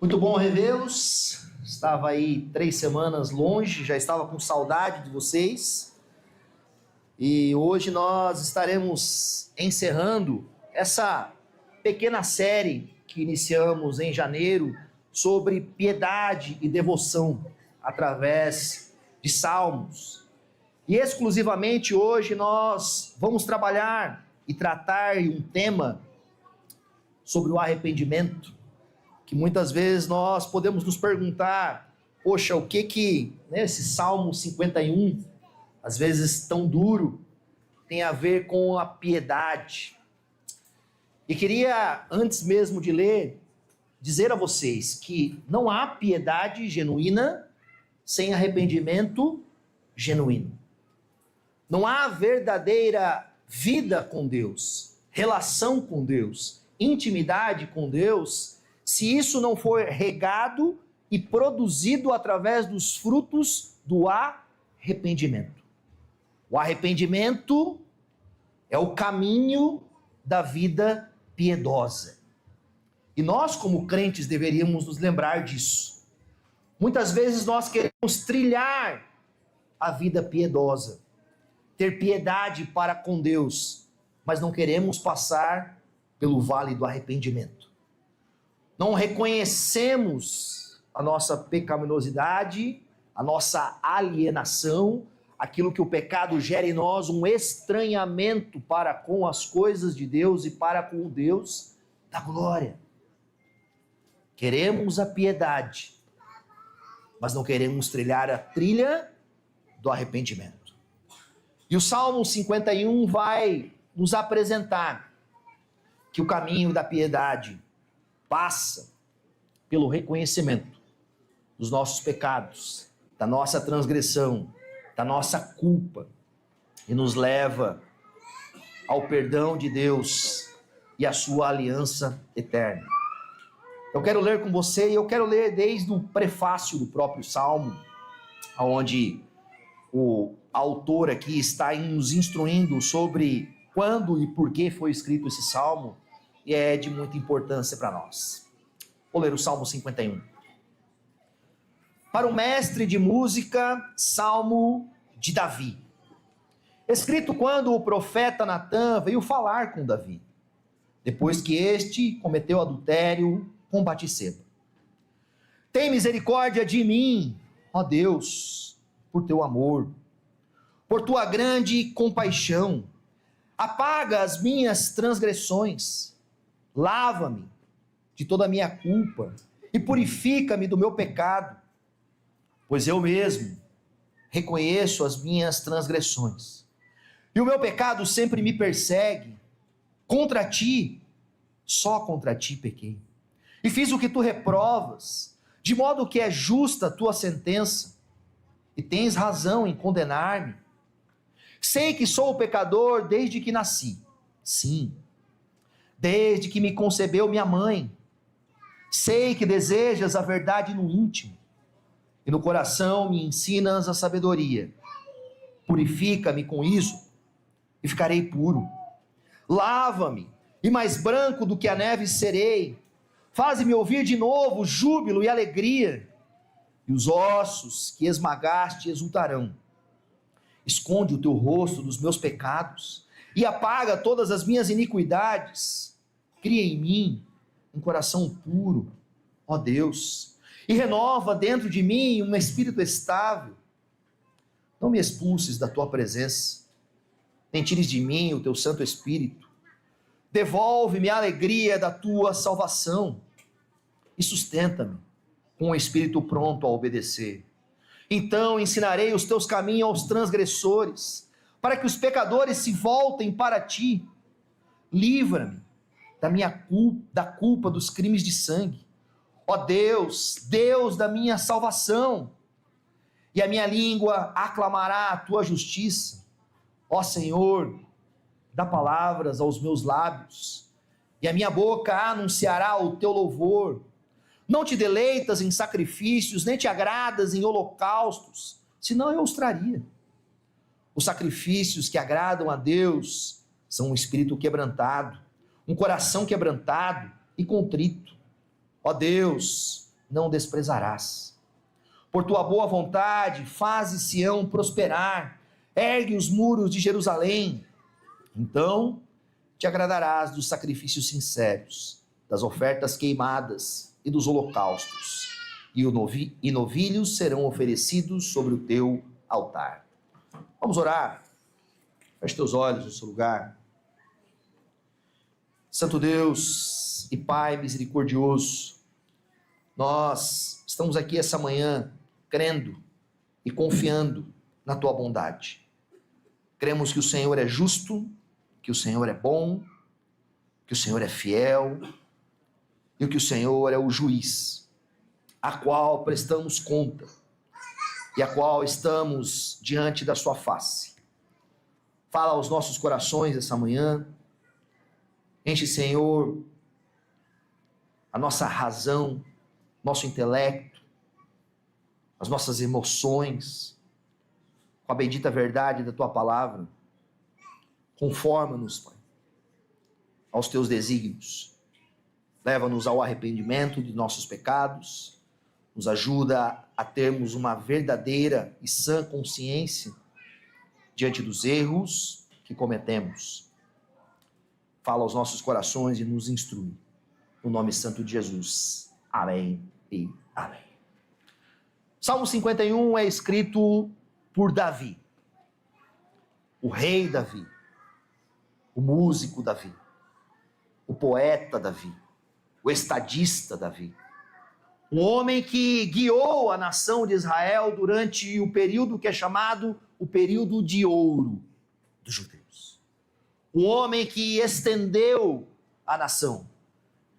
Muito bom revê-los. Estava aí 3 semanas longe, já estava com saudade de vocês. E hoje nós estaremos encerrando essa pequena série que iniciamos em janeiro sobre piedade e devoção através de salmos. E exclusivamente hoje nós vamos trabalhar e tratar um tema sobre o arrependimento, que muitas vezes nós podemos nos perguntar, poxa, o que esse Salmo 51, às vezes tão duro, tem a ver com a piedade. E queria, antes mesmo de ler, dizer a vocês que não há piedade genuína sem arrependimento genuíno. Não há verdadeira vida com Deus, relação com Deus, intimidade com Deus, se isso não for regado e produzido através dos frutos do arrependimento. O arrependimento é o caminho da vida piedosa. E nós, como crentes, deveríamos nos lembrar disso. Muitas vezes nós queremos trilhar a vida piedosa, ter piedade para com Deus, mas não queremos passar pelo vale do arrependimento. Não reconhecemos a nossa pecaminosidade, a nossa alienação, aquilo que o pecado gera em nós, um estranhamento para com as coisas de Deus e para com o Deus da glória. Queremos a piedade, mas não queremos trilhar a trilha do arrependimento. E o Salmo 51 vai nos apresentar que o caminho da piedade passa pelo reconhecimento dos nossos pecados, da nossa transgressão, da nossa culpa, e nos leva ao perdão de Deus e à sua aliança eterna. Eu quero ler com você, e eu quero ler desde o prefácio do próprio Salmo, onde o autor aqui está nos instruindo sobre quando e por que foi escrito esse Salmo, e é de muita importância para nós. Vou ler o Salmo 51. Para o mestre de música, Salmo de Davi. Escrito quando o profeta Natã veio falar com Davi, depois que este cometeu adultério com Batseba. Tem misericórdia de mim, ó Deus, por teu amor, por tua grande compaixão. Apaga as minhas transgressões. Lava-me de toda a minha culpa e purifica-me do meu pecado, pois eu mesmo reconheço as minhas transgressões. E o meu pecado sempre me persegue. Contra ti, só contra ti pequei. E fiz o que tu reprovas, de modo que é justa a tua sentença, e tens razão em condenar-me. Sei que sou pecador desde que nasci. Sim, desde que me concebeu minha mãe. Sei que desejas a verdade no íntimo, e no coração me ensinas a sabedoria. Purifica-me com isso, e ficarei puro. Lava-me, e mais branco do que a neve serei. Faze-me ouvir de novo júbilo e alegria, e os ossos que esmagaste exultarão. Esconde o teu rosto dos meus pecados, e apaga todas as minhas iniquidades. Cria em mim um coração puro, ó Deus, e renova dentro de mim um espírito estável. Não me expulses da tua presença, nem tires de mim o teu Santo Espírito. Devolve-me a alegria da tua salvação e sustenta-me com um espírito pronto a obedecer. Então ensinarei os teus caminhos aos transgressores, para que os pecadores se voltem para ti. Livra-me da culpa dos crimes de sangue. Ó Deus, Deus da minha salvação, e a minha língua aclamará a tua justiça. Ó Senhor, dá palavras aos meus lábios, e a minha boca anunciará o teu louvor. Não te deleitas em sacrifícios, nem te agradas em holocaustos, senão eu os traria. Os sacrifícios que agradam a Deus são um espírito quebrantado, um coração quebrantado e contrito. Ó Deus, não desprezarás. Por tua boa vontade, faze Sião prosperar, ergue os muros de Jerusalém. Então te agradarás dos sacrifícios sinceros, das ofertas queimadas e dos holocaustos, e novilhos serão oferecidos sobre o teu altar. Vamos orar. Feche teus olhos no seu lugar. Santo Deus e Pai misericordioso, nós estamos aqui essa manhã crendo e confiando na tua bondade. Cremos que o Senhor é justo, que o Senhor é bom, que o Senhor é fiel e que o Senhor é o juiz, a qual prestamos conta e a qual estamos diante da sua face. Fala aos nossos corações essa manhã, enche, Senhor, a nossa razão, nosso intelecto, as nossas emoções, com a bendita verdade da tua palavra. Conforma-nos, Pai, aos teus desígnios. Leva-nos ao arrependimento de nossos pecados. Nos ajuda a termos uma verdadeira e sã consciência diante dos erros que cometemos. Fala aos nossos corações e nos instrui. No nome santo de Jesus. Amém e amém. Salmo 51 é escrito por Davi, o rei Davi, o músico Davi, o poeta Davi, o estadista Davi, um homem que guiou a nação de Israel durante o período que é chamado o período de ouro dos judeus. Um homem que estendeu a nação,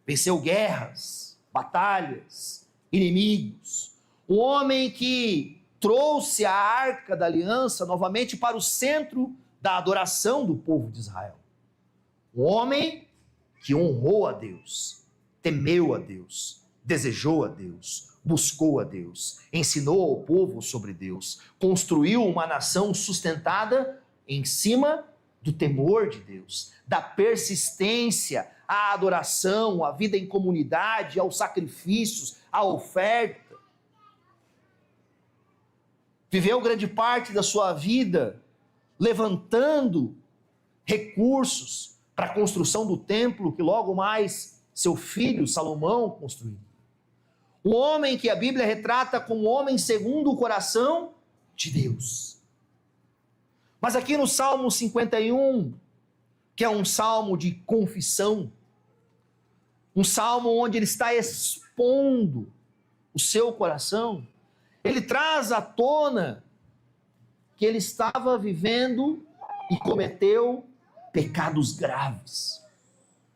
venceu guerras, batalhas, inimigos. Um homem que trouxe a Arca da Aliança novamente para o centro da adoração do povo de Israel. Um homem que honrou a Deus, temeu a Deus, desejou a Deus, buscou a Deus, ensinou ao povo sobre Deus, construiu uma nação sustentada em cima do temor de Deus, da persistência, à adoração, à vida em comunidade, aos sacrifícios, à oferta. Viveu grande parte da sua vida levantando recursos para a construção do templo que logo mais seu filho Salomão construiu. Um homem que a Bíblia retrata como homem segundo o coração de Deus. Mas aqui no Salmo 51, que é um salmo de confissão, um salmo onde ele está expondo o seu coração, ele traz à tona que ele estava vivendo e cometeu pecados graves,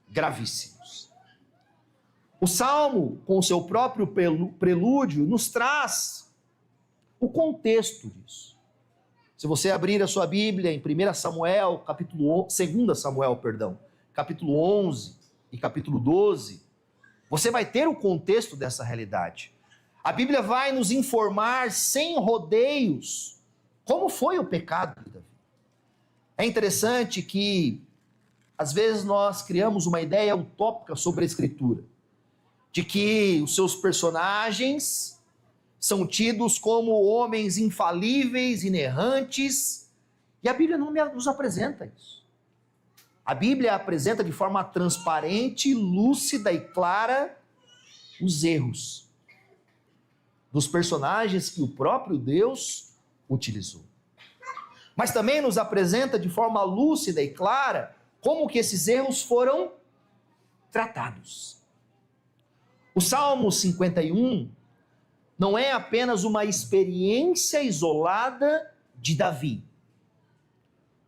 gravíssimos. O Salmo, com o seu próprio prelúdio, nos traz o contexto disso. Se você abrir a sua Bíblia em 2 Samuel, capítulo 11 e capítulo 12, você vai ter o contexto dessa realidade. A Bíblia vai nos informar sem rodeios como foi o pecado de Davi. É interessante que às vezes nós criamos uma ideia utópica sobre a Escritura, de que os seus personagens são tidos como homens infalíveis, inerrantes, e a Bíblia não nos apresenta isso. A Bíblia apresenta de forma transparente, lúcida e clara os erros dos personagens que o próprio Deus utilizou. Mas também nos apresenta de forma lúcida e clara como que esses erros foram tratados. O Salmo 51 não é apenas uma experiência isolada de Davi.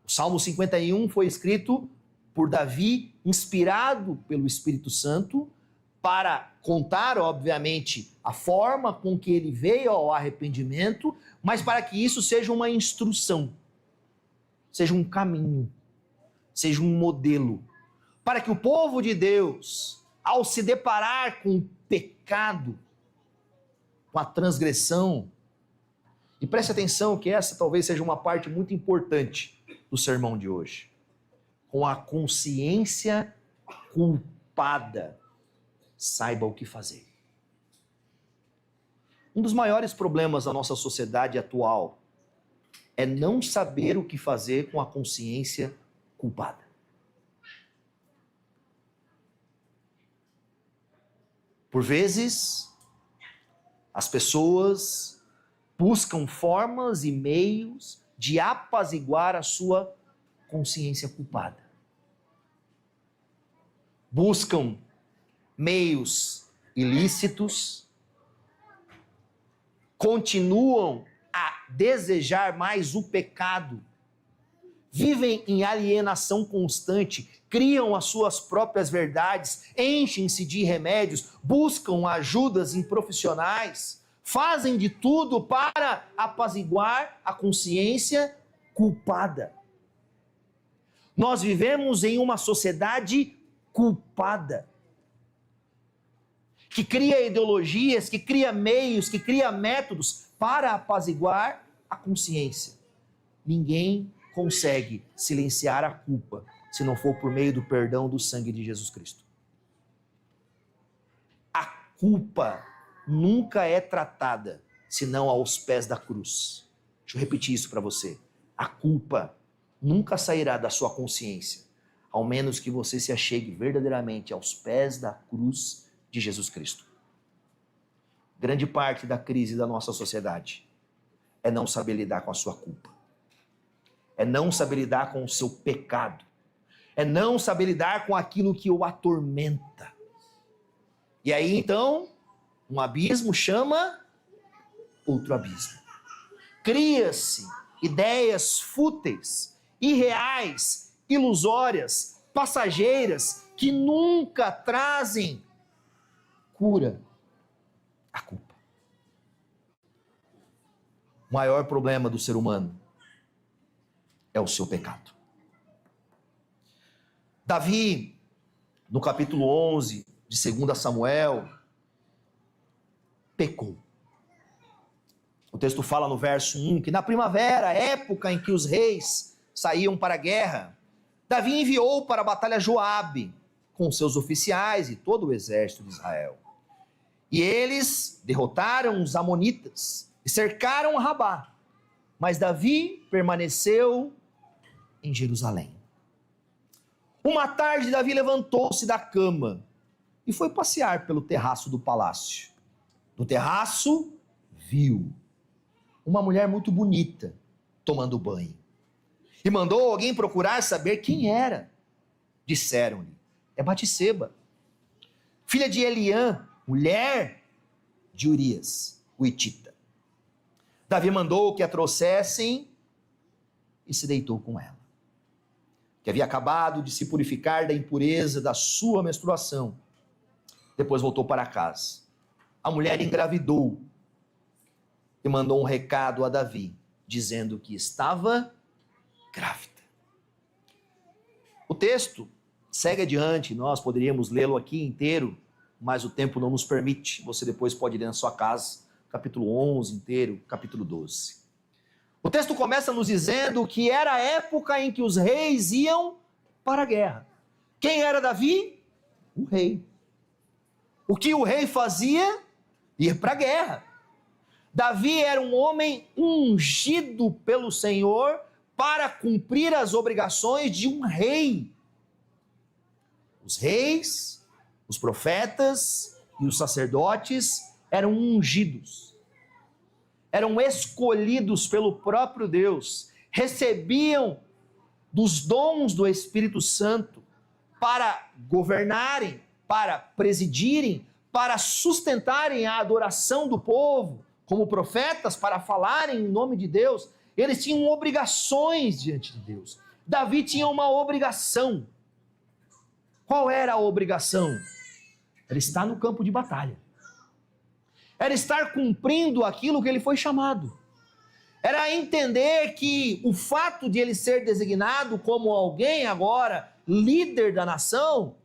O Salmo 51 foi escrito por Davi, inspirado pelo Espírito Santo, para contar, obviamente, a forma com que ele veio ao arrependimento, mas para que isso seja uma instrução, seja um caminho, seja um modelo, para que o povo de Deus, ao se deparar com o pecado, com a transgressão, e preste atenção que essa talvez seja uma parte muito importante do sermão de hoje, com a consciência culpada, saiba o que fazer. Um dos maiores problemas da nossa sociedade atual é não saber o que fazer com a consciência culpada. Por vezes, as pessoas buscam formas e meios de apaziguar a sua consciência culpada. Buscam meios ilícitos, continuam a desejar mais o pecado, vivem em alienação constante, criam as suas próprias verdades, enchem-se de remédios, buscam ajudas em profissionais, fazem de tudo para apaziguar a consciência culpada. Nós vivemos em uma sociedade culpada, que cria ideologias, que cria meios, que cria métodos para apaziguar a consciência. Ninguém consegue silenciar a culpa se não for por meio do perdão do sangue de Jesus Cristo. A culpa nunca é tratada senão aos pés da cruz. Deixa eu repetir isso para você. A culpa nunca sairá da sua consciência, ao menos que você se achegue verdadeiramente aos pés da cruz de Jesus Cristo. Grande parte da crise da nossa sociedade é não saber lidar com a sua culpa. É não saber lidar com o seu pecado. É não saber lidar com aquilo que o atormenta. E aí então, um abismo chama outro abismo. Cria-se ideias fúteis, irreais, ilusórias, passageiras, que nunca trazem cura à culpa. O maior problema do ser humano é o seu pecado. Davi, no capítulo 11 de 2 Samuel, pecou. O texto fala no verso 1 que na primavera, época em que os reis saíam para a guerra, Davi enviou para a batalha Joabe com seus oficiais e todo o exército de Israel. E eles derrotaram os amonitas e cercaram Rabá. Mas Davi permaneceu em Jerusalém. Uma tarde, Davi levantou-se da cama e foi passear pelo terraço do palácio. No terraço, viu uma mulher muito bonita tomando banho. E mandou alguém procurar saber quem era. Disseram-lhe: é Batseba, filha de Eliã, mulher de Urias, o hitita. Davi mandou que a trouxessem e se deitou com ela, que havia acabado de se purificar da impureza da sua menstruação. Depois voltou para casa. A mulher engravidou e mandou um recado a Davi, dizendo que estava grávida. O texto segue adiante, nós poderíamos lê-lo aqui inteiro, mas o tempo não nos permite. Você depois pode ler na sua casa, capítulo 11 inteiro, capítulo 12. O texto começa nos dizendo que era a época em que os reis iam para a guerra. Quem era Davi? O rei. O que o rei fazia? Ir para a guerra. Davi era um homem ungido pelo Senhor para cumprir as obrigações de um rei. Os reis, os profetas e os sacerdotes eram ungidos, eram escolhidos pelo próprio Deus, recebiam dos dons do Espírito Santo para governarem, para presidirem, para sustentarem a adoração do povo, como profetas, para falarem em nome de Deus. Eles tinham obrigações diante de Deus. Davi tinha uma obrigação. Qual era a obrigação? Era estar no campo de batalha. Era estar cumprindo aquilo que ele foi chamado. Era entender que o fato de ele ser designado como alguém agora, líder da nação,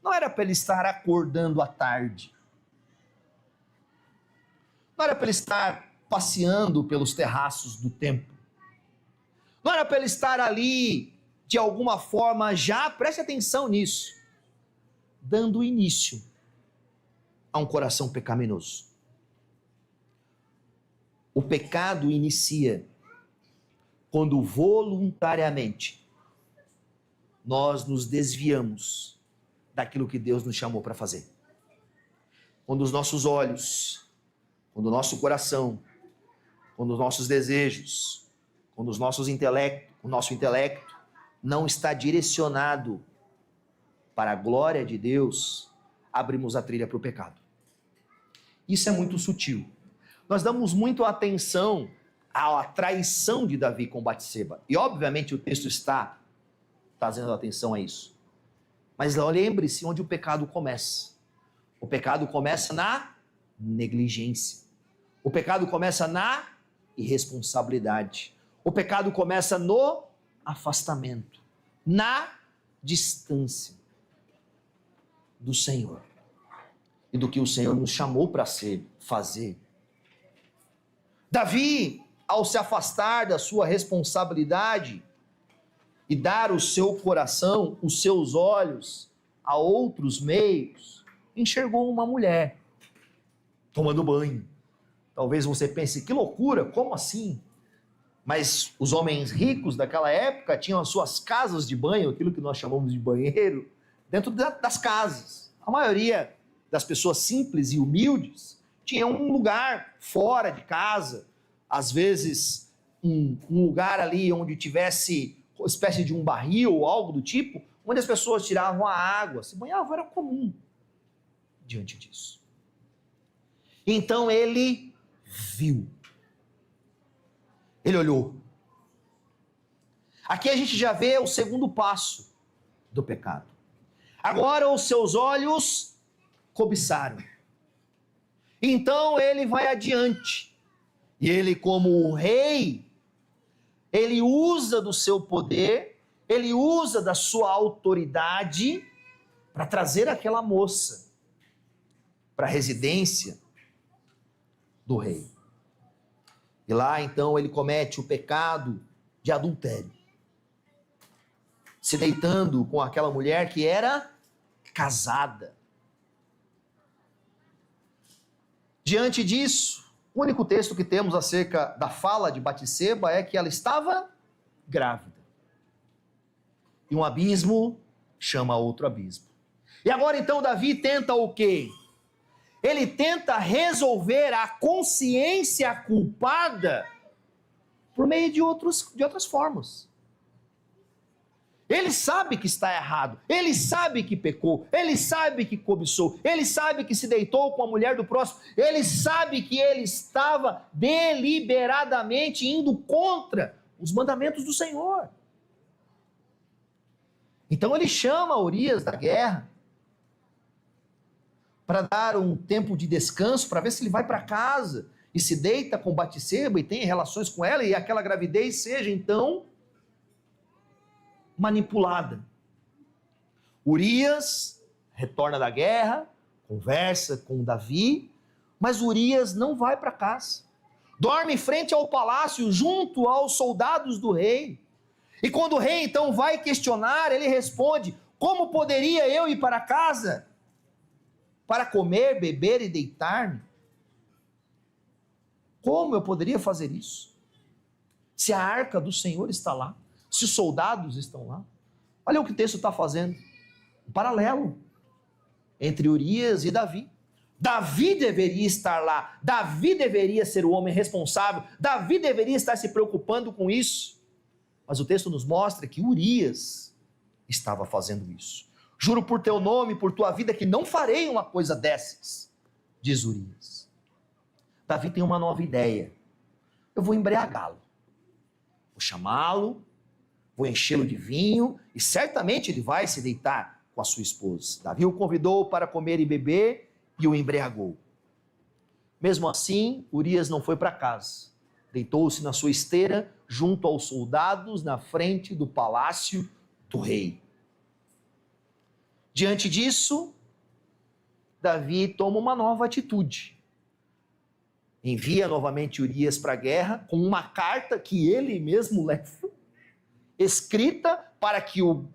não era para ele estar acordando à tarde. Não era para ele estar passeando pelos terraços do templo. Não era para ele estar ali, de alguma forma, já, preste atenção nisso, dando início a um coração pecaminoso. O pecado inicia quando voluntariamente nós nos desviamos daquilo que Deus nos chamou para fazer. Quando os nossos olhos, quando o nosso coração, quando os nossos desejos, quando o nosso intelecto não está direcionado para a glória de Deus, abrimos a trilha para o pecado. Isso é muito sutil. Nós damos muito atenção à traição de Davi com Batseba. E obviamente o texto está trazendo atenção a isso. Mas lembre-se onde o pecado começa. O pecado começa na negligência. O pecado começa na irresponsabilidade. O pecado começa no afastamento, na distância do Senhor e do que o Senhor nos chamou para fazer. Davi, ao se afastar da sua responsabilidade e dar o seu coração, os seus olhos a outros meios, enxergou uma mulher tomando banho. Talvez você pense, que loucura, como assim? Mas os homens ricos daquela época tinham as suas casas de banho, aquilo que nós chamamos de banheiro, dentro das casas. A maioria das pessoas simples e humildes tinha um lugar fora de casa, às vezes um lugar ali onde tivesse uma espécie de um barril ou algo do tipo, onde as pessoas tiravam a água, se banhavam, era comum diante disso. Então ele viu. Ele olhou. Aqui a gente já vê o segundo passo do pecado. Agora os seus olhos cobiçaram. Então ele vai adiante. E ele, como o rei, ele usa do seu poder, ele usa da sua autoridade para trazer aquela moça para a residência do rei. E lá então ele comete o pecado de adultério, se deitando com aquela mulher que era casada. Diante disso, o único texto que temos acerca da fala de Batseba é que ela estava grávida. E um abismo chama outro abismo. E agora então Davi tenta o quê? Ele tenta resolver a consciência culpada por meio de outras formas. Ele sabe que está errado, ele sabe que pecou, ele sabe que cobiçou, ele sabe que se deitou com a mulher do próximo, ele sabe que ele estava deliberadamente indo contra os mandamentos do Senhor. Então ele chama Urias da guerra para dar um tempo de descanso, para ver se ele vai para casa e se deita com Batseba e tem relações com ela, e aquela gravidez seja então manipulada. Urias retorna da guerra, conversa com Davi, mas Urias não vai para casa. Dorme em frente ao palácio, junto aos soldados do rei. E quando o rei então vai questionar, ele responde: como poderia eu ir para casa para comer, beber e deitar-me? Como eu poderia fazer isso? Se a arca do Senhor está lá, se os soldados estão lá. Olha o que o texto está fazendo. Um paralelo entre Urias e Davi. Davi deveria estar lá. Davi deveria ser o homem responsável. Davi deveria estar se preocupando com isso. Mas o texto nos mostra que Urias estava fazendo isso. Juro por teu nome, por tua vida, que não farei uma coisa dessas, diz Urias. Davi tem uma nova ideia. Eu vou embriagá-lo. Vou chamá-lo, vou enchê-lo de vinho, e certamente ele vai se deitar com a sua esposa. Davi o convidou para comer e beber, e o embriagou. Mesmo assim, Urias não foi para casa. Deitou-se na sua esteira, junto aos soldados, na frente do palácio do rei. Diante disso, Davi toma uma nova atitude. Envia novamente Urias para a guerra, com uma carta que ele mesmo leva, escrita para que o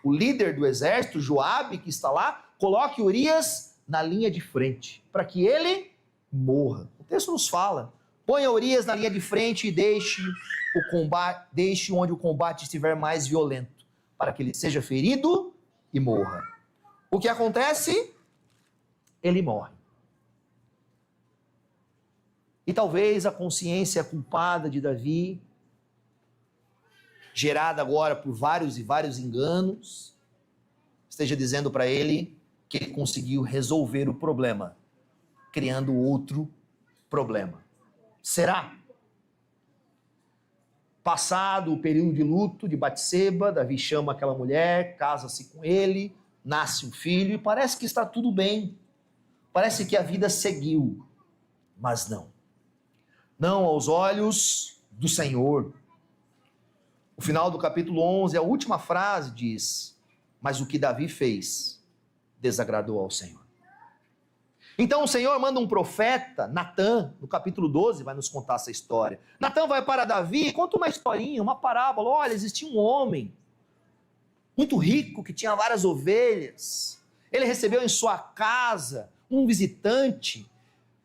líder do exército, Joabe, que está lá, coloque Urias na linha de frente, para que ele morra. O texto nos fala, Ponha Urias na linha de frente e deixe onde o combate estiver mais violento, para que ele seja ferido e morra. O que acontece? Ele morre. E talvez a consciência culpada de Davi, gerada agora por vários e vários enganos, esteja dizendo para ele que ele conseguiu resolver o problema, criando outro problema. Será? Passado o período de luto de Batseba, Davi chama aquela mulher, casa-se com ele, nasce um filho e parece que está tudo bem. Parece que a vida seguiu, mas não. Não aos olhos do Senhor. O final do capítulo 11, a última frase diz: mas o que Davi fez desagradou ao Senhor. Então o Senhor manda um profeta, Natã, no capítulo 12, vai nos contar essa história. Natã vai para Davi e conta uma historinha, uma parábola. Olha, existia um homem muito rico que tinha várias ovelhas. Ele recebeu em sua casa um visitante,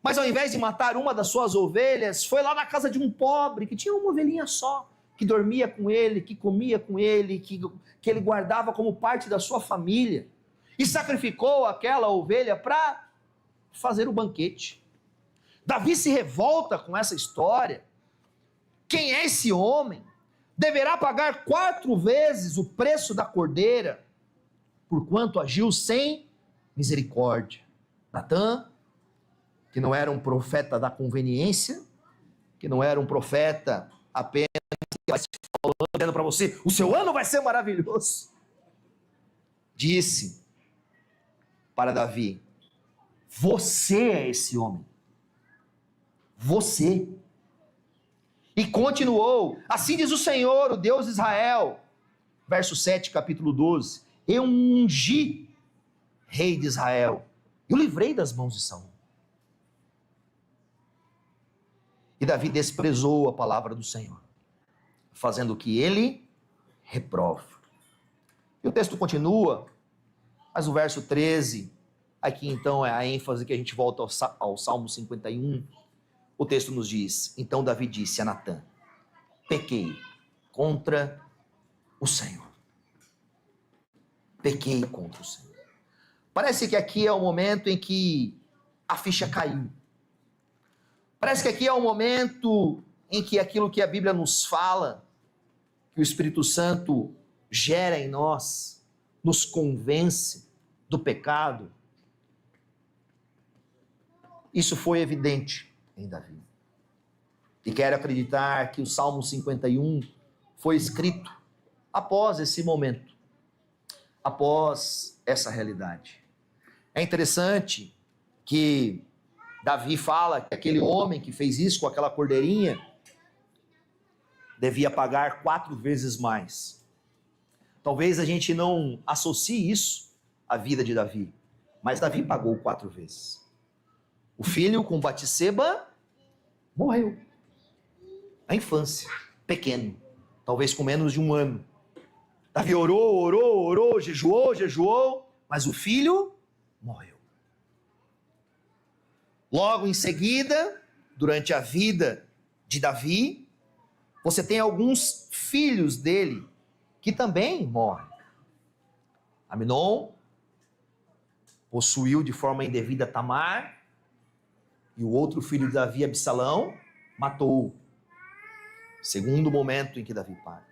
mas ao invés de matar uma das suas ovelhas, foi lá na casa de um pobre que tinha uma ovelhinha só, que dormia com ele, que comia com ele, que ele guardava como parte da sua família, e sacrificou aquela ovelha para fazer o banquete. Davi se revolta com essa história. Quem é esse homem? Deverá pagar 4 vezes o preço da cordeira, porquanto agiu sem misericórdia. Natã, que não era um profeta da conveniência, que não era um profeta apenas que vai falando para você, o seu ano vai ser maravilhoso, disse para Davi: você é esse homem. Você. E continuou: assim diz o Senhor, o Deus de Israel, verso 7, capítulo 12: eu ungi rei de Israel, eu livrei das mãos de Saul. E Davi desprezou a palavra do Senhor, fazendo o que ele reprova. E o texto continua, mas o verso 13, aqui então é a ênfase que a gente volta ao Salmo 51, o texto nos diz: então Davi disse a Natã: pequei contra o Senhor. Pequei contra o Senhor. Parece que aqui é o momento em que a ficha caiu. Parece que aqui é o momento em que aquilo que a Bíblia nos fala, que o Espírito Santo gera em nós, nos convence do pecado. Isso foi evidente em Davi. E quero acreditar que o Salmo 51 foi escrito após esse momento, após essa realidade. É interessante que Davi fala que aquele homem que fez isso com aquela cordeirinha devia pagar 4 vezes mais. Talvez a gente não associe isso à vida de Davi, mas Davi pagou 4 vezes. O filho com Batseba morreu na infância, pequeno, talvez com menos de 1 ano. Davi orou, jejuou, mas o filho morreu. Logo em seguida, durante a vida de Davi, você tem alguns filhos dele que também morrem. Amnon possuiu de forma indevida Tamar, e o outro filho de Davi, Absalão, matou. Segundo momento em que Davi paga.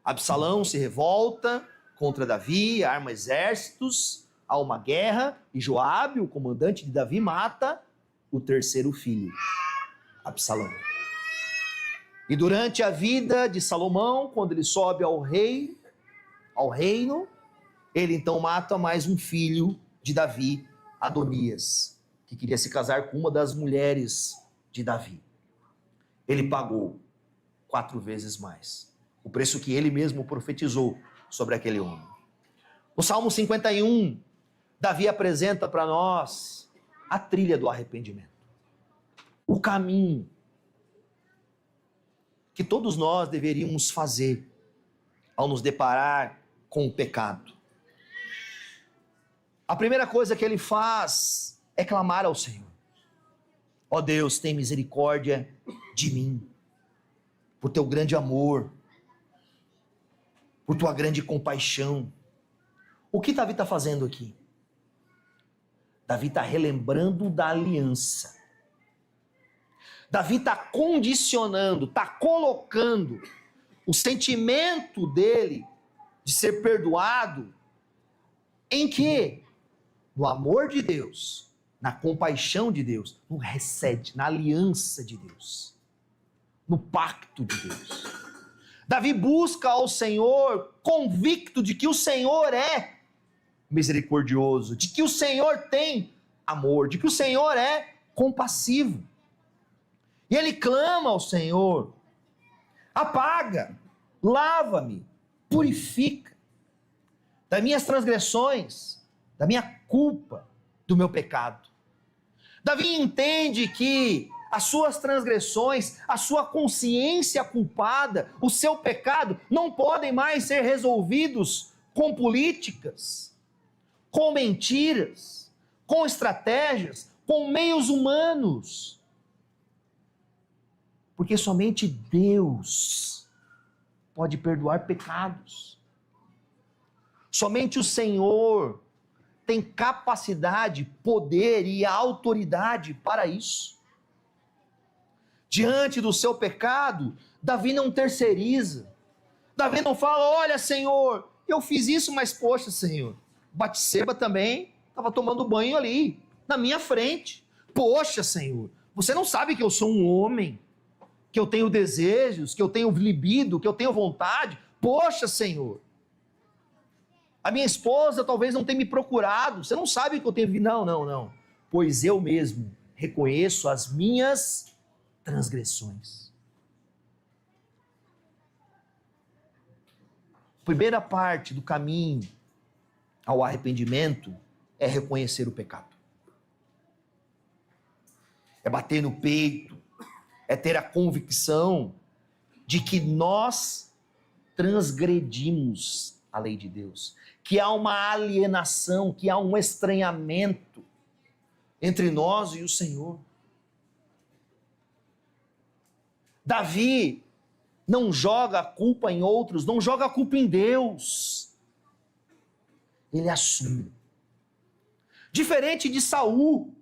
Absalão se revolta contra Davi, arma exércitos, há uma guerra, e Joabe, o comandante de Davi, mata o 3º filho, Absalão. E durante a vida de Salomão, quando ele sobe ao reino, ele então mata mais um filho de Davi, Adonias, que queria se casar com uma das mulheres de Davi. Ele pagou 4 vezes mais, o preço que ele mesmo profetizou sobre aquele homem. No Salmo 51, Davi apresenta para nós a trilha do arrependimento, o caminho que todos nós deveríamos fazer ao nos deparar com o pecado. A primeira coisa que ele faz é clamar ao Senhor. Ó Deus, tem misericórdia de mim, por teu grande amor, por tua grande compaixão. O que Davi está fazendo aqui? Davi está relembrando da aliança. Davi está condicionando, está colocando o sentimento dele de ser perdoado em quê? No amor de Deus, na compaixão de Deus, no recede, na aliança de Deus, no pacto de Deus. Davi busca ao Senhor convicto de que o Senhor é misericordioso, de que o Senhor tem amor, de que o Senhor é compassivo. E ele clama ao Senhor: apaga, lava-me, purifica das minhas transgressões, da minha culpa, do meu pecado. Davi entende que as suas transgressões, a sua consciência culpada, o seu pecado, não podem mais ser resolvidos com políticas, com mentiras, com estratégias, com meios humanos. Porque somente Deus pode perdoar pecados. Somente o Senhor tem capacidade, poder e autoridade para isso. Diante do seu pecado, Davi não terceiriza. Davi não fala: olha, Senhor, eu fiz isso, mas poxa, Senhor, Batseba também estava tomando banho ali, na minha frente. Poxa, Senhor, você não sabe que eu sou um homem, que eu tenho desejos, que eu tenho libido, que eu tenho vontade? Poxa, Senhor, a minha esposa talvez não tenha me procurado, você não sabe que eu tenho... Não, pois eu mesmo reconheço as minhas transgressões. Primeira parte do caminho ao arrependimento é reconhecer o pecado. É bater no peito, é ter a convicção de que nós transgredimos a lei de Deus, que há uma alienação, que há um estranhamento entre nós e o Senhor. Davi não joga a culpa em outros, não joga a culpa em Deus. Ele assume. Diferente de Saul,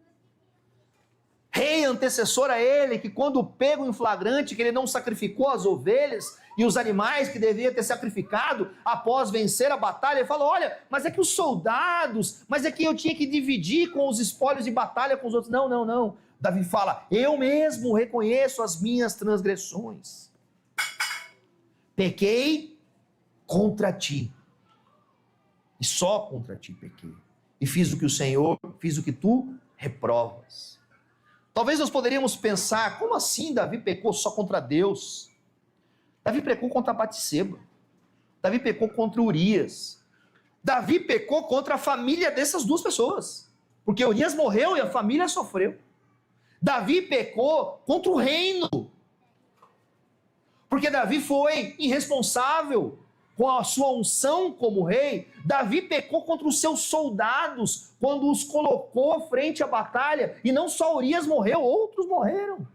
rei antecessor a ele, que quando pego em flagrante, que ele não sacrificou as ovelhas e os animais que devia ter sacrificado após vencer a batalha, ele fala: olha, mas é que os soldados, mas é que eu tinha que dividir com os espólios de batalha com os outros. Não. Davi fala: eu mesmo reconheço as minhas transgressões. Pequei contra ti. E só contra ti pequei. E fiz o que o Senhor, fiz o que tu reprovas. Talvez nós poderíamos pensar: como assim Davi pecou só contra Deus? Davi pecou contra Batseba. Davi pecou contra Urias. Davi pecou contra a família dessas duas pessoas. Porque Urias morreu e a família sofreu. Davi pecou contra o reino. Porque Davi foi irresponsável com a sua unção como rei. Davi pecou contra os seus soldados quando os colocou frente à batalha. E não só Urias morreu, outros morreram.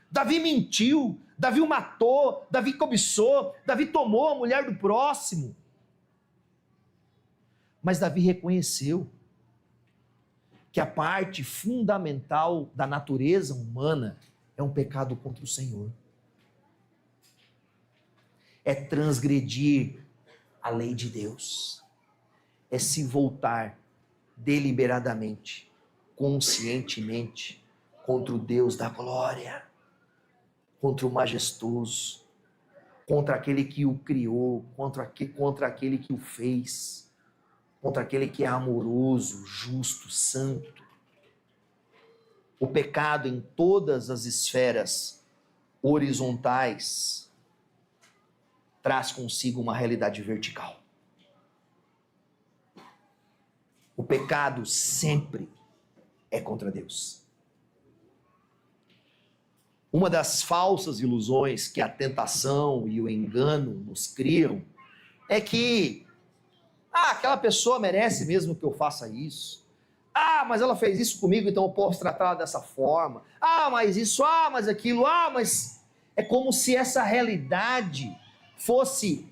Davi mentiu, Davi o matou, Davi cobiçou, Davi tomou a mulher do próximo. Mas Davi reconheceu que a parte fundamental da natureza humana é um pecado contra o Senhor. É transgredir a lei de Deus. É se voltar deliberadamente, conscientemente, contra o Deus da glória, contra o majestoso, contra aquele que o criou, contra aquele que o fez, contra aquele que é amoroso, justo, santo. O pecado em todas as esferas horizontais traz consigo uma realidade vertical. O pecado sempre é contra Deus. Uma das falsas ilusões que a tentação e o engano nos criam é que aquela pessoa merece mesmo que eu faça isso. Ah, mas ela fez isso comigo, então eu posso tratá-la dessa forma. Ah, mas isso, ah, mas aquilo, ah, mas... É como se essa realidade fosse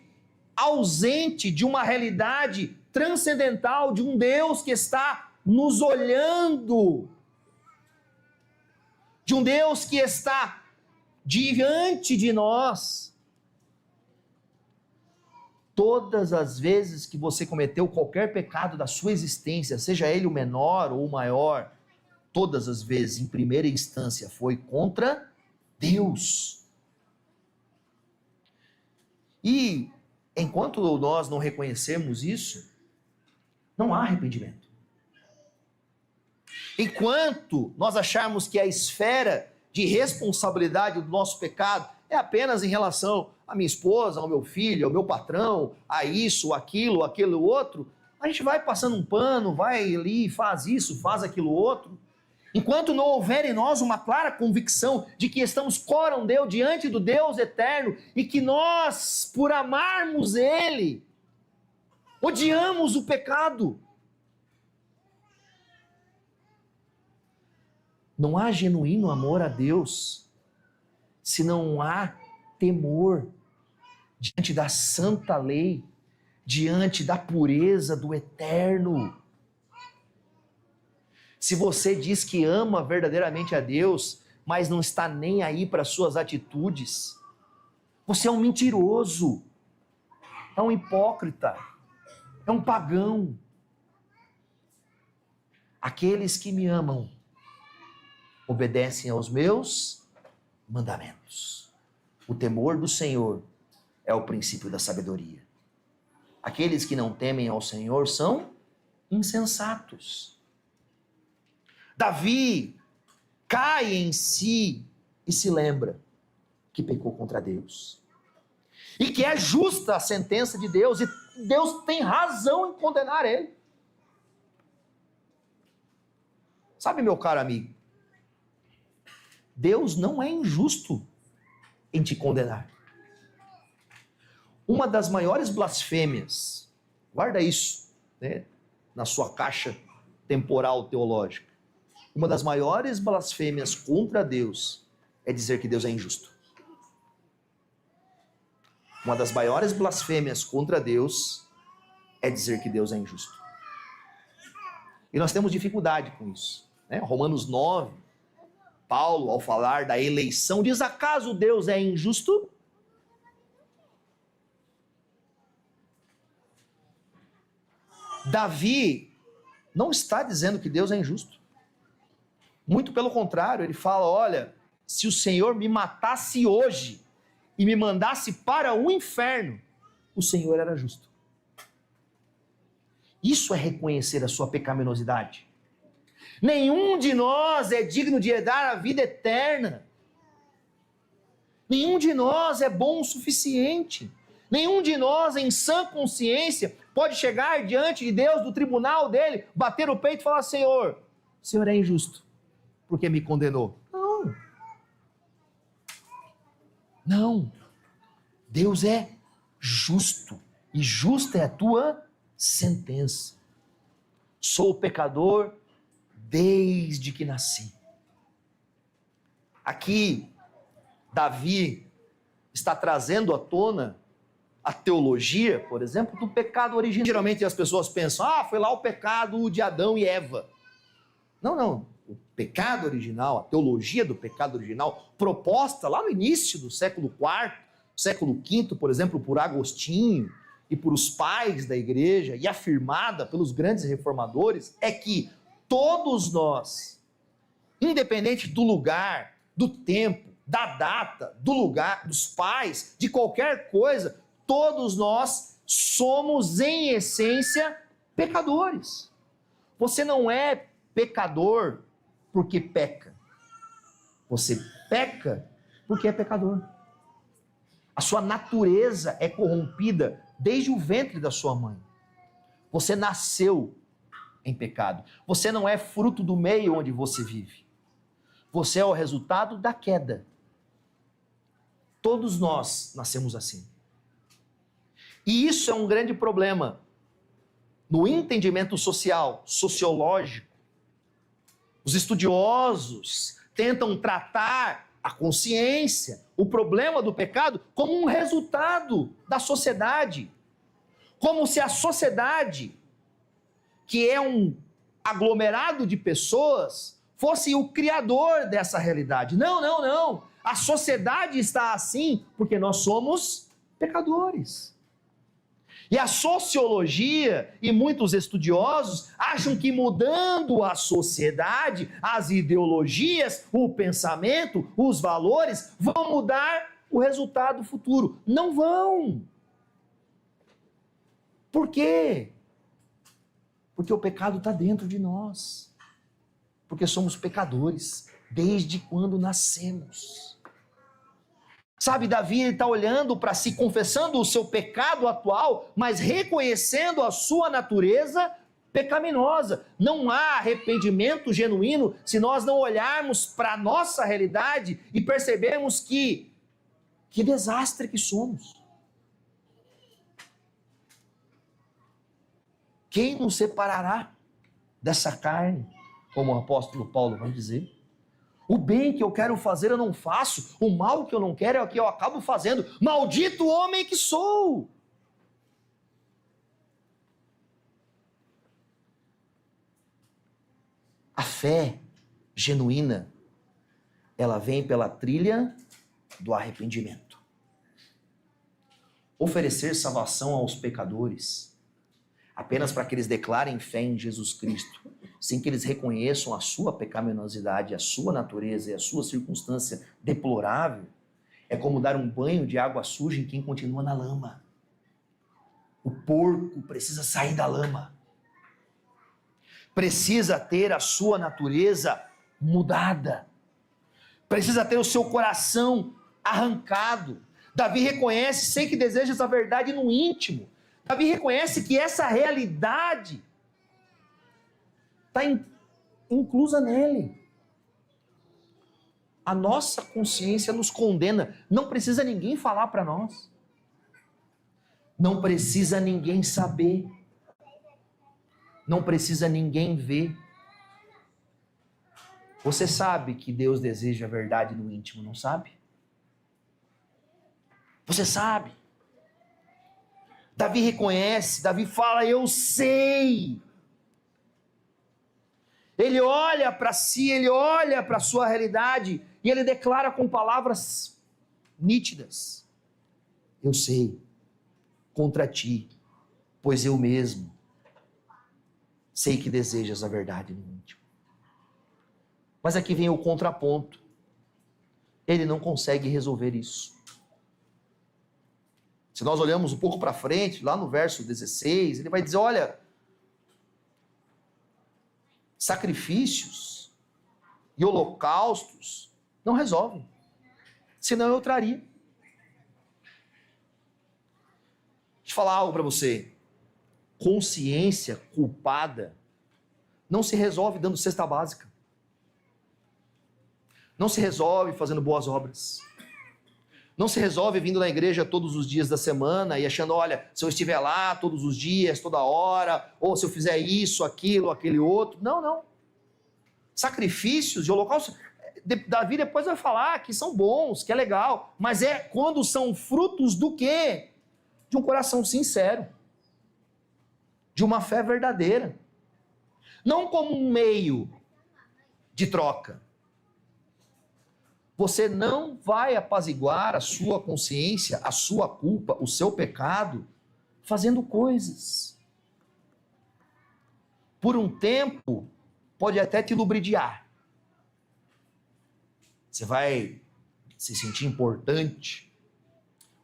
ausente de uma realidade transcendental, de um Deus que está nos olhando, de um Deus que está diante de nós. Todas as vezes que você cometeu qualquer pecado da sua existência, seja ele o menor ou o maior, todas as vezes, em primeira instância, foi contra Deus. E enquanto nós não reconhecemos isso, não há arrependimento. Enquanto nós acharmos que a esfera de responsabilidade do nosso pecado é apenas em relação à minha esposa, ao meu filho, ao meu patrão, a isso, aquilo, aquilo outro, a gente vai passando um pano, vai ali, faz isso, faz aquilo outro. Enquanto não houver em nós uma clara convicção de que estamos corondeu diante do Deus eterno e que nós, por amarmos Ele, odiamos o pecado. Não há genuíno amor a Deus se não há temor diante da santa lei, diante da pureza do eterno. Se você diz que ama verdadeiramente a Deus, mas não está nem aí para suas atitudes, você é um mentiroso, é um hipócrita, é um pagão. Aqueles que me amam obedecem aos meus mandamentos. O temor do Senhor é o princípio da sabedoria. Aqueles que não temem ao Senhor são insensatos. Davi cai em si e se lembra que pecou contra Deus. E que é justa a sentença de Deus, e Deus tem razão em condenar ele. Sabe, meu caro amigo, Deus não é injusto em te condenar. Uma das maiores blasfêmias, guarda isso, né, na sua caixa temporal teológica. Uma das maiores blasfêmias contra Deus é dizer que Deus é injusto. Uma das maiores blasfêmias contra Deus é dizer que Deus é injusto. E nós temos dificuldade com isso, né? Romanos 9, Paulo, ao falar da eleição, diz: acaso Deus é injusto? Davi não está dizendo que Deus é injusto. Muito pelo contrário, ele fala: olha, se o Senhor me matasse hoje e me mandasse para o inferno, o Senhor era justo. Isso é reconhecer a sua pecaminosidade. Nenhum de nós é digno de herdar a vida eterna. Nenhum de nós é bom o suficiente. Nenhum de nós, em sã consciência, pode chegar diante de Deus, do tribunal dele, bater o peito e falar: Senhor, o Senhor é injusto, porque me condenou. Não. Não. Deus é justo, e justa é a tua sentença. Sou pecador desde que nasci. Aqui, Davi está trazendo à tona a teologia, por exemplo, do pecado original. Geralmente as pessoas pensam: foi lá o pecado de Adão e Eva. Não. O pecado original, a teologia do pecado original, proposta lá no início do século IV, século V, por exemplo, por Agostinho e por os pais da igreja, e afirmada pelos grandes reformadores, é que todos nós, independente do lugar, do tempo, da data, do lugar, dos pais, de qualquer coisa, todos nós somos, em essência, pecadores. Você não é pecador porque peca. Você peca porque é pecador. A sua natureza é corrompida desde o ventre da sua mãe. Você nasceu em pecado. Você não é fruto do meio onde você vive. Você é o resultado da queda. Todos nós nascemos assim. E isso é um grande problema no entendimento social, sociológico, Os estudiosos tentam tratar a consciência, o problema do pecado, como um resultado da sociedade. Como se a sociedade, que é um aglomerado de pessoas, fosse o criador dessa realidade. Não, não, não. A sociedade está assim porque nós somos pecadores. E a sociologia e muitos estudiosos acham que mudando a sociedade, as ideologias, o pensamento, os valores, vão mudar o resultado futuro. Não vão. Por quê? Porque o pecado está dentro de nós. Porque somos pecadores desde quando nascemos. Sabe, Davi está olhando para si, confessando o seu pecado atual, mas reconhecendo a sua natureza pecaminosa. Não há arrependimento genuíno se nós não olharmos para a nossa realidade e percebermos que desastre que somos. Quem nos separará dessa carne, como o apóstolo Paulo vai dizer? O bem que eu quero fazer eu não faço, o mal que eu não quero é o que eu acabo fazendo. Maldito homem que sou! A fé genuína, ela vem pela trilha do arrependimento. Oferecer salvação aos pecadores, apenas para que eles declarem fé em Jesus Cristo, sem que eles reconheçam a sua pecaminosidade, a sua natureza e a sua circunstância deplorável, é como dar um banho de água suja em quem continua na lama. O porco precisa sair da lama. Precisa ter a sua natureza mudada. Precisa ter o seu coração arrancado. Davi reconhece, sei que desejas a verdade no íntimo. Davi reconhece que essa realidade está inclusa nele. A nossa consciência nos condena. Não precisa ninguém falar para nós. Não precisa ninguém saber. Não precisa ninguém ver. Você sabe que Deus deseja a verdade no íntimo, não sabe? Você sabe. Davi reconhece, Davi fala, eu sei. Ele olha para si, ele olha para a sua realidade e ele declara com palavras nítidas: eu sei contra ti, pois eu mesmo sei que desejas a verdade no íntimo. Mas aqui vem o contraponto. Ele não consegue resolver isso. Se nós olhamos um pouco para frente, lá no verso 16, ele vai dizer, olha, sacrifícios e holocaustos não resolvem, senão eu traria. Deixa eu falar algo para você. Consciência culpada não se resolve dando cesta básica. Não se resolve fazendo boas obras. Não se resolve vindo na igreja todos os dias da semana e achando, olha, se eu estiver lá todos os dias, toda hora, ou se eu fizer isso, aquilo, aquele outro. Não, não. Sacrifícios e holocaustos, Davi depois vai falar que são bons, que é legal, mas é quando são frutos do quê? De um coração sincero, de uma fé verdadeira. Não como um meio de troca. Você não vai apaziguar a sua consciência, a sua culpa, o seu pecado, fazendo coisas. Por um tempo, pode até te lubridiar. Você vai se sentir importante,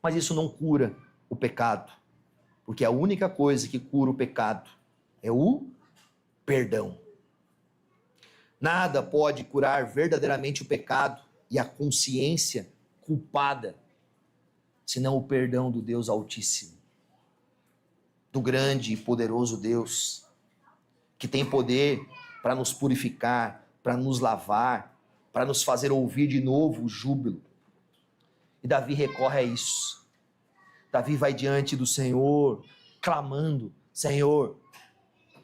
mas isso não cura o pecado, porque a única coisa que cura o pecado é o perdão. Nada pode curar verdadeiramente o pecado e a consciência culpada, senão o perdão do Deus Altíssimo, do grande e poderoso Deus, que tem poder para nos purificar, para nos lavar, para nos fazer ouvir de novo o júbilo. E Davi recorre a isso. Davi vai diante do Senhor, clamando, Senhor,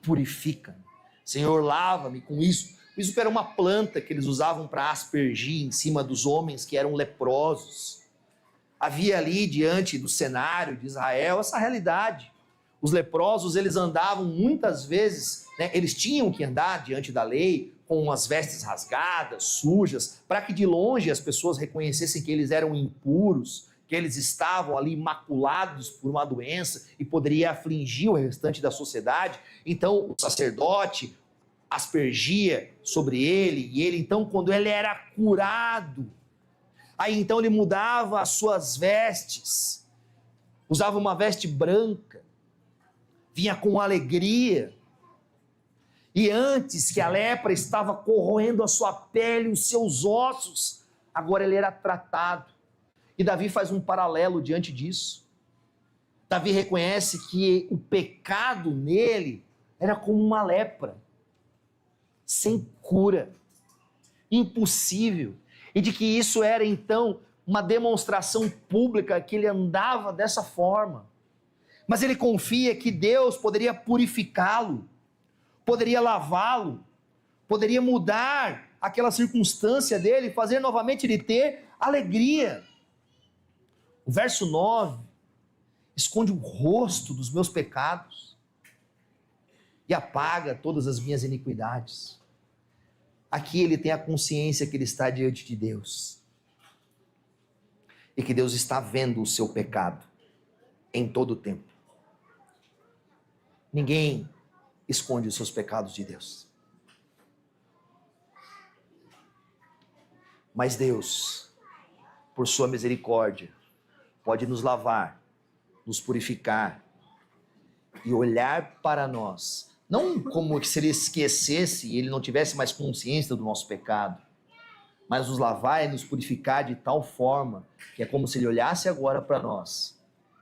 purifica-me. Senhor, lava-me com isso. O hisopo era uma planta que eles usavam para aspergir em cima dos homens que eram leprosos. Havia ali, diante do cenário de Israel, essa realidade. Os leprosos, eles andavam muitas vezes, né, eles tinham que andar diante da lei com as vestes rasgadas, sujas, para que de longe as pessoas reconhecessem que eles eram impuros, que eles estavam ali maculados por uma doença e poderia afligir o restante da sociedade. Então o sacerdote aspergia sobre ele, e ele então, quando ele era curado, aí então ele mudava as suas vestes, usava uma veste branca, vinha com alegria, e antes que a lepra estava corroendo a sua pele, os seus ossos, agora ele era tratado. E Davi faz um paralelo diante disso. Davi reconhece que o pecado nele era como uma lepra, sem cura, impossível, e de que isso era então uma demonstração pública que ele andava dessa forma. Mas ele confia que Deus poderia purificá-lo, poderia lavá-lo, poderia mudar aquela circunstância dele, fazer novamente ele ter alegria. O verso 9 esconde o rosto dos meus pecados e apaga todas as minhas iniquidades. Aqui ele tem a consciência que ele está diante de Deus e que Deus está vendo o seu pecado em todo o tempo. Ninguém esconde os seus pecados de Deus. Mas Deus, por sua misericórdia, pode nos lavar, nos purificar e olhar para nós, não como se ele esquecesse e ele não tivesse mais consciência do nosso pecado, mas nos lavar e nos purificar de tal forma que é como se ele olhasse agora para nós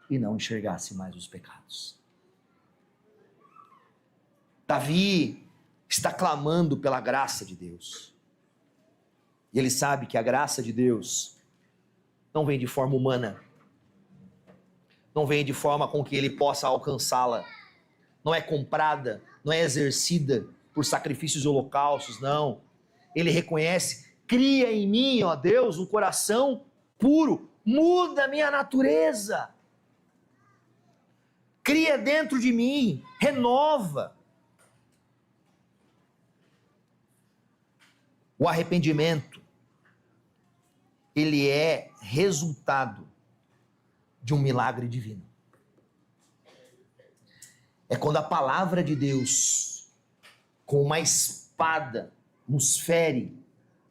e não enxergasse mais os pecados. Davi está clamando pela graça de Deus. E ele sabe que a graça de Deus não vem de forma humana, não vem de forma com que ele possa alcançá-la, não é comprada, não é exercida por sacrifícios e holocaustos, não. Ele reconhece: cria em mim, ó Deus, um coração puro, muda a minha natureza, cria dentro de mim, renova. O arrependimento, ele é resultado de um milagre divino. É quando a palavra de Deus, com uma espada, nos fere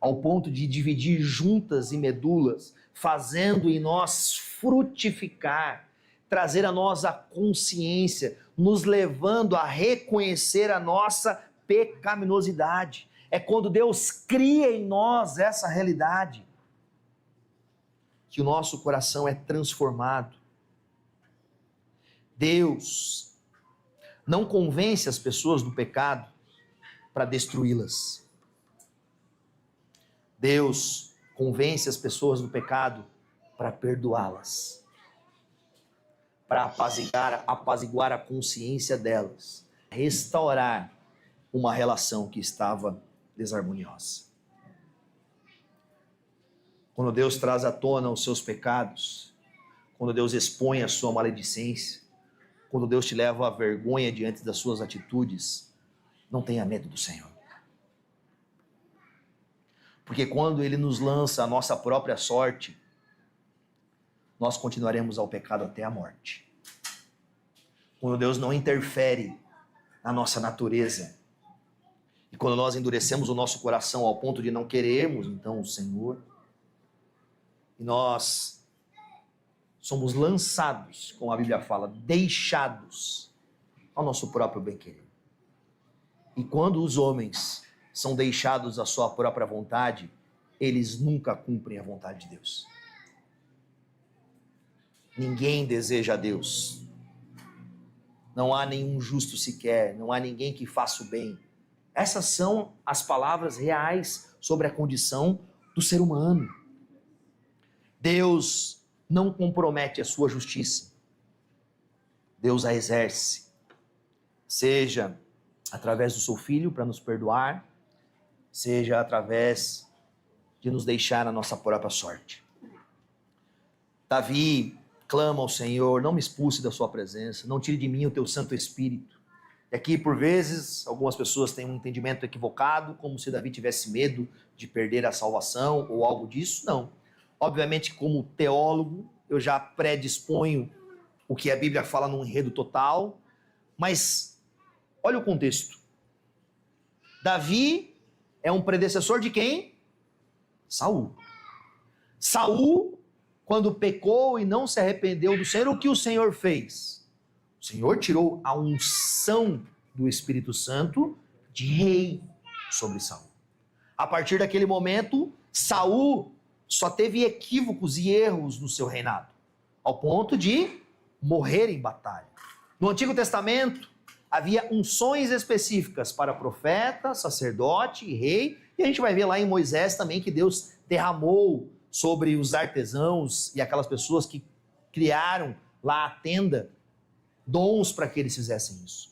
ao ponto de dividir juntas e medulas, fazendo em nós frutificar, trazer a nós a consciência, nos levando a reconhecer a nossa pecaminosidade. É quando Deus cria em nós essa realidade, que o nosso coração é transformado. Deus não convence as pessoas do pecado para destruí-las. Deus convence as pessoas do pecado para perdoá-las, para apaziguar a consciência delas, restaurar uma relação que estava desarmoniosa. Quando Deus traz à tona os seus pecados, quando Deus expõe a sua maledicência, quando Deus te leva à vergonha diante das suas atitudes, não tenha medo do Senhor. Porque quando Ele nos lança a nossa própria sorte, nós continuaremos ao pecado até a morte. Quando Deus não interfere na nossa natureza, e quando nós endurecemos o nosso coração ao ponto de não querermos, então, o Senhor, e nós somos lançados, como a Bíblia fala, deixados ao nosso próprio bem-querer. E quando os homens são deixados à sua própria vontade, eles nunca cumprem a vontade de Deus. Ninguém deseja a Deus. Não há nenhum justo sequer, não há ninguém que faça o bem. Essas são as palavras reais sobre a condição do ser humano. Deus não compromete a sua justiça. Deus a exerce, seja através do seu Filho para nos perdoar, seja através de nos deixar na nossa própria sorte. Davi clama ao Senhor: não me expulse da sua presença, não tire de mim o teu Santo Espírito. E aqui, por vezes, algumas pessoas têm um entendimento equivocado, como se Davi tivesse medo de perder a salvação ou algo disso. Não. Obviamente, como teólogo, eu já predisponho o que a Bíblia fala num enredo total, mas olha o contexto. Davi é um predecessor de quem? Saul. Saul, quando pecou e não se arrependeu do Senhor, o que o Senhor fez? O Senhor tirou a unção do Espírito Santo de rei sobre Saul. A partir daquele momento, Saul só teve equívocos e erros no seu reinado, ao ponto de morrer em batalha. No Antigo Testamento, havia unções específicas para profeta, sacerdote e rei, e a gente vai ver lá em Moisés também que Deus derramou sobre os artesãos e aquelas pessoas que criaram lá a tenda, dons para que eles fizessem isso.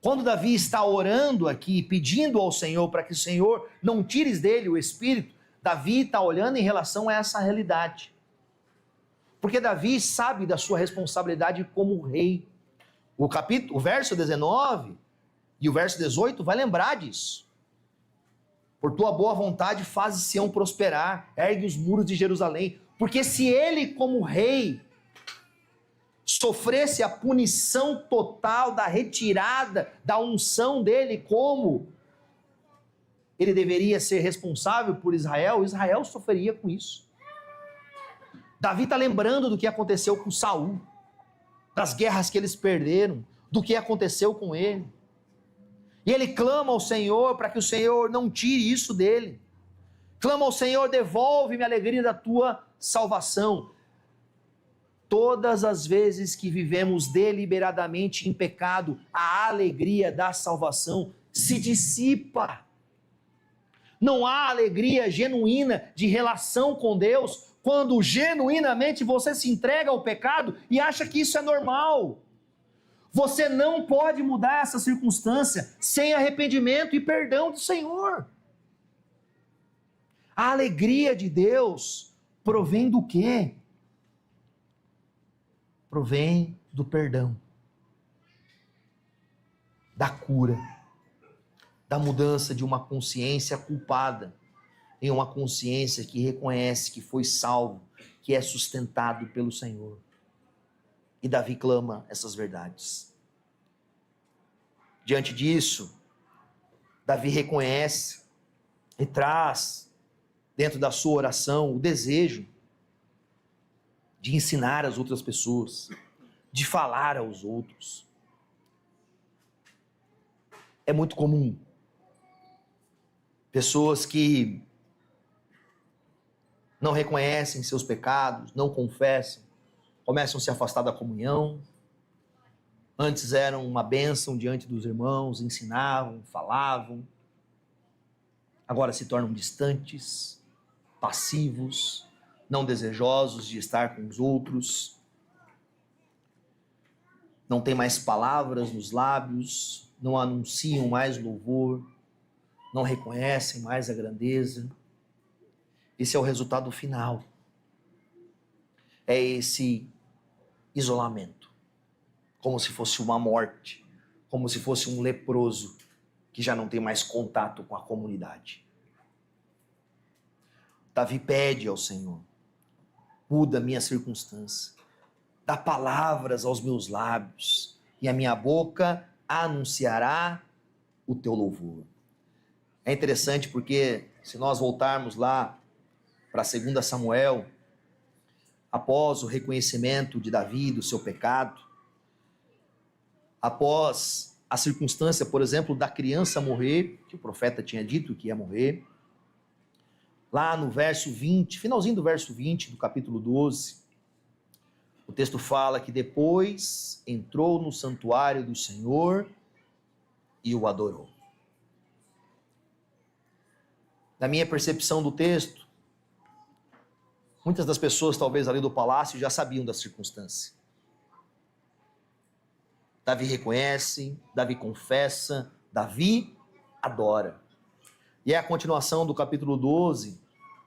Quando Davi está orando aqui, pedindo ao Senhor para que o Senhor não tires dele o Espírito, Davi está olhando em relação a essa realidade. Porque Davi sabe da sua responsabilidade como rei. O verso 19 e o verso 18 vai lembrar disso. Por tua boa vontade fazes Sião prosperar, ergue os muros de Jerusalém. Porque se ele, como rei, sofresse a punição total da retirada da unção dele, como ele deveria ser responsável por Israel, Israel sofreria com isso. Davi está lembrando do que aconteceu com Saul, das guerras que eles perderam, do que aconteceu com ele. E ele clama ao Senhor para que o Senhor não tire isso dele. Clama ao Senhor: devolve-me a alegria da tua salvação. Todas as vezes que vivemos deliberadamente em pecado, a alegria da salvação se dissipa. Não há alegria genuína de relação com Deus quando genuinamente você se entrega ao pecado e acha que isso é normal. Você não pode mudar essa circunstância sem arrependimento e perdão do Senhor. A alegria de Deus provém do quê? Provém do perdão, da cura, da mudança de uma consciência culpada em uma consciência que reconhece que foi salvo, que é sustentado pelo Senhor. E Davi clama essas verdades. Diante disso, Davi reconhece e traz dentro da sua oração o desejo de ensinar as outras pessoas, de falar aos outros. É muito comum pessoas que não reconhecem seus pecados, não confessam, começam a se afastar da comunhão. Antes eram uma bênção diante dos irmãos, ensinavam, falavam. Agora se tornam distantes, passivos, não desejosos de estar com os outros. Não tem mais palavras nos lábios, não anunciam mais louvor, não reconhecem mais a grandeza. Esse é o resultado final. É esse isolamento, como se fosse uma morte, como se fosse um leproso que já não tem mais contato com a comunidade. Davi pede ao Senhor: muda a minha circunstância, dá palavras aos meus lábios, e a minha boca anunciará o teu louvor. É interessante porque, se nós voltarmos lá para 2 Samuel, após o reconhecimento de Davi do seu pecado, após a circunstância, por exemplo, da criança morrer, que o profeta tinha dito que ia morrer, lá no verso 20, finalzinho do verso 20 do capítulo 12, o texto fala que depois entrou no santuário do Senhor e o adorou. Na minha percepção do texto, muitas das pessoas, talvez ali do palácio, já sabiam da circunstância. Davi reconhece, Davi confessa, Davi adora. E é a continuação do capítulo 12,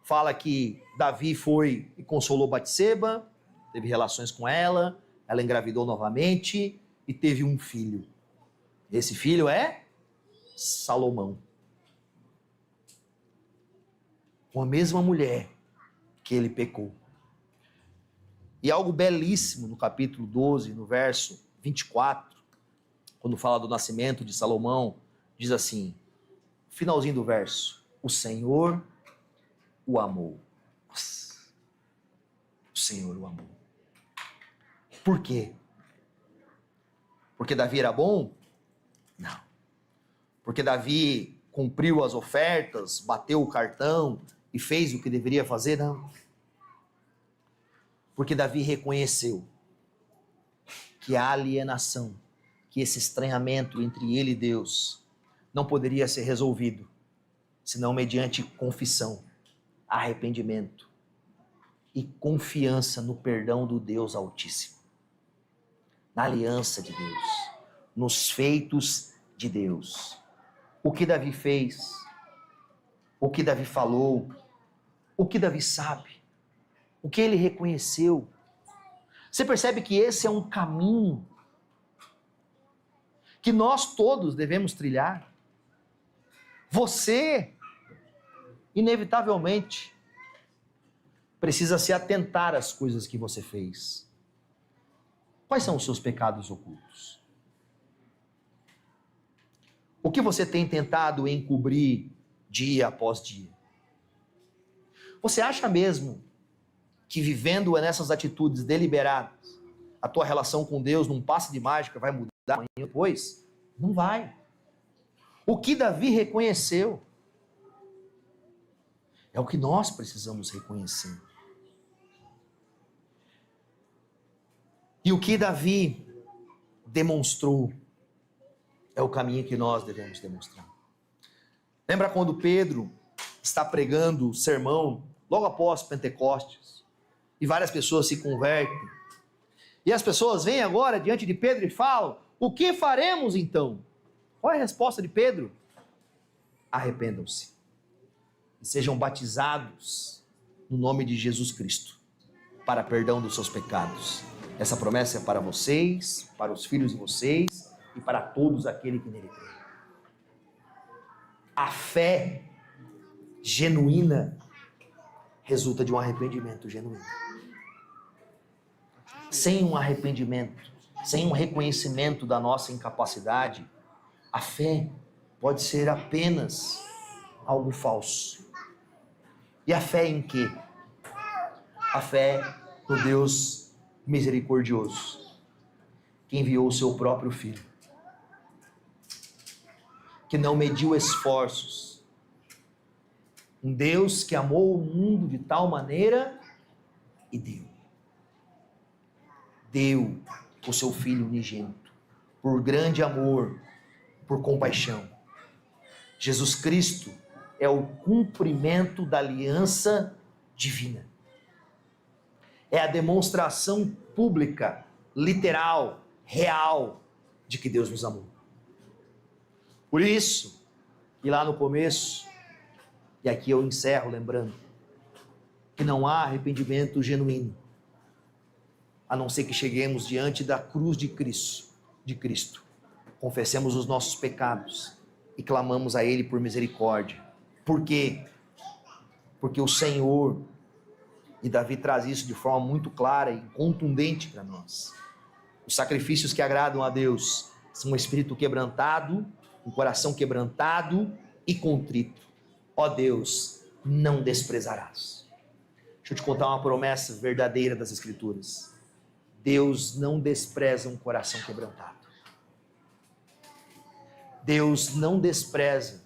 fala que Davi foi e consolou Batseba, teve relações com ela, ela engravidou novamente e teve um filho. Esse filho é Salomão. Com a mesma mulher que ele pecou. E algo belíssimo no capítulo 12, no verso 24, quando fala do nascimento de Salomão, diz assim, finalzinho do verso, o Senhor o amou. Nossa, o Senhor o amou. Por quê? Porque Davi era bom? Não. Porque Davi cumpriu as ofertas, bateu o cartão e fez o que deveria fazer? Não. Porque Davi reconheceu que a alienação, que esse estranhamento entre ele e Deus não poderia ser resolvido, senão mediante confissão, arrependimento e confiança no perdão do Deus Altíssimo, na aliança de Deus, nos feitos de Deus. O que Davi fez, o que Davi falou, o que Davi sabe, o que ele reconheceu. Você percebe que esse é um caminho que nós todos devemos trilhar. Você, inevitavelmente, precisa se atentar às coisas que você fez. Quais são os seus pecados ocultos? O que você tem tentado encobrir dia após dia? Você acha mesmo que vivendo nessas atitudes deliberadas, a tua relação com Deus num passe de mágica vai mudar amanhã depois? Não vai. O que Davi reconheceu é o que nós precisamos reconhecer. E o que Davi demonstrou é o caminho que nós devemos demonstrar. Lembra quando Pedro está pregando o sermão logo após Pentecostes e várias pessoas se convertem? E as pessoas vêm agora diante de Pedro e falam: o que faremos então? Qual é a resposta de Pedro? Arrependam-se e sejam batizados no nome de Jesus Cristo para perdão dos seus pecados. Essa promessa é para vocês, para os filhos de vocês e para todos aqueles que nele creem. A fé genuína resulta de um arrependimento genuíno. Sem um arrependimento, sem um reconhecimento da nossa incapacidade, a fé pode ser apenas algo falso. E a fé em quê? A fé no Deus misericordioso, que enviou o seu próprio Filho, que não mediu esforços. Um Deus que amou o mundo de tal maneira e deu o seu Filho unigênito, por grande amor, por compaixão. Jesus Cristo é o cumprimento da aliança divina. É a demonstração pública, literal, real, de que Deus nos amou. Por isso, que lá no começo, e aqui eu encerro lembrando, que não há arrependimento genuíno, a não ser que cheguemos diante da cruz de Cristo, confessemos os nossos pecados e clamamos a Ele por misericórdia. Por quê? Porque o Senhor, e Davi traz isso de forma muito clara e contundente para nós, os sacrifícios que agradam a Deus são um espírito quebrantado, um coração quebrantado e contrito. Ó Deus, não desprezarás. Deixa eu te contar uma promessa verdadeira das Escrituras. Deus não despreza um coração quebrantado. Deus não despreza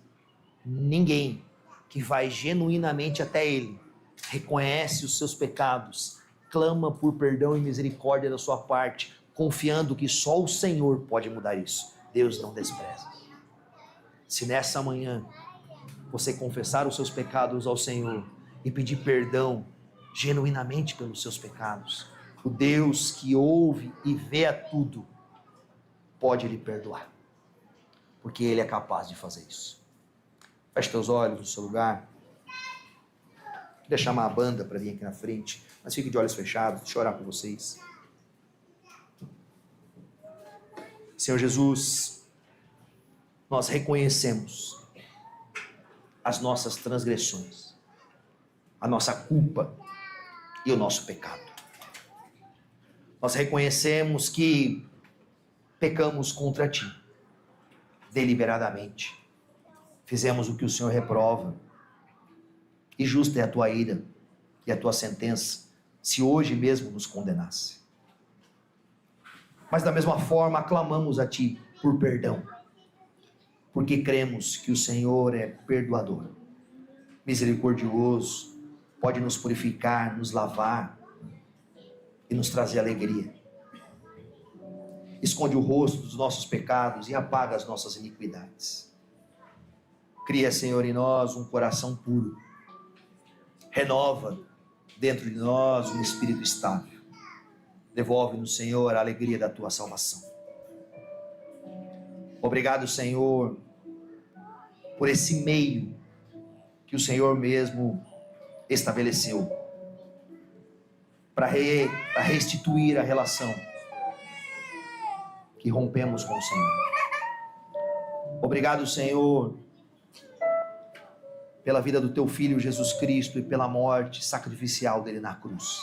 ninguém que vai genuinamente até Ele, reconhece os seus pecados, clama por perdão e misericórdia da sua parte, confiando que só o Senhor pode mudar isso. Deus não despreza. Se nessa manhã você confessar os seus pecados ao Senhor e pedir perdão genuinamente pelos seus pecados, o Deus que ouve e vê a tudo pode lhe perdoar, porque Ele é capaz de fazer isso. Feche teus olhos no seu lugar. Queria chamar a banda para vir aqui na frente, mas fique de olhos fechados, deixa eu orar por vocês. Senhor Jesus, nós reconhecemos as nossas transgressões, a nossa culpa e o nosso pecado. Nós reconhecemos que pecamos contra Ti, deliberadamente. Fizemos o que o Senhor reprova, e justa é a Tua ira e a Tua sentença, se hoje mesmo nos condenasse. Mas da mesma forma, clamamos a Ti por perdão, porque cremos que o Senhor é perdoador, misericordioso, pode nos purificar, nos lavar e nos trazer alegria. Esconde o rosto dos nossos pecados e apaga as nossas iniquidades. Cria, Senhor, em nós um coração puro. Renova dentro de nós um espírito estável. Devolve-nos, Senhor, a alegria da Tua salvação. Obrigado, Senhor, por esse meio que o Senhor mesmo estabeleceu para restituir a relação que rompemos com o Senhor. Obrigado, Senhor, pela vida do Teu Filho Jesus Cristo e pela morte sacrificial dele na cruz.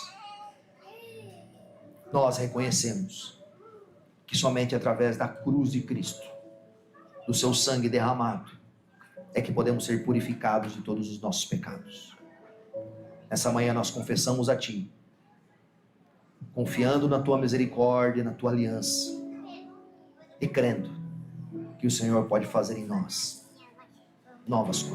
Nós reconhecemos que somente através da cruz de Cristo, do Seu sangue derramado, é que podemos ser purificados de todos os nossos pecados. Nessa manhã nós confessamos a Ti, confiando na Tua misericórdia, na Tua aliança, e crendo que o Senhor pode fazer em nós novas coisas.